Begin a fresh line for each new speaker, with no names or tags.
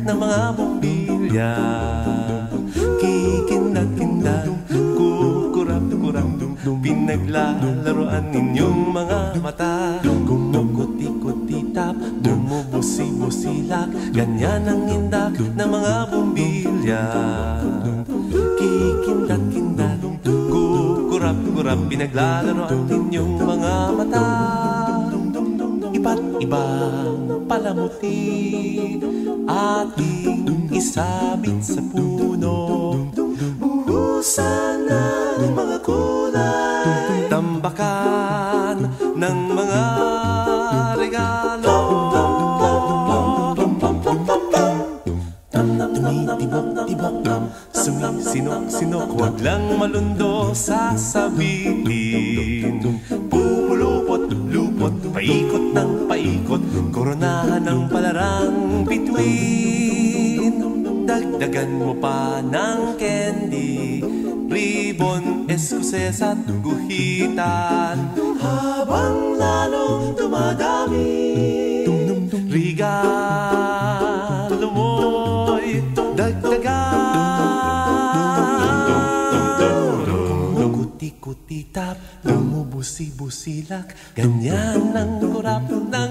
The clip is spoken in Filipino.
ng mga bumbilya. Kikindat-kindat, kukurap-kurap, pinaglalaroan ninyong mga mata. Kumukuti-kutitap, bumubusi-busilak, ganyan ang indak ng mga bumbilya. Kikindat-kindat, kukurap-kurap, pinaglalaroan ninyong mga mata. Iba't ibang palamuti ating isabit sa puno. Buhusan ng mga kulay, tambakan ng mga regalo. Tumitibak-tibak, sumisinok-sinok, huwag lang malundo sasabihin. Pupulupot-lupot, paikot ng paikot, koronahan ng palarang bituin. Dagdagan mo pa ng candy, ribbon, eskuses at guhitan. Habang lalong dumadami, regalo mo'y dagdagan. Kuti-kuti-tap, bumubusi-busilak, ganyan ang kurap ng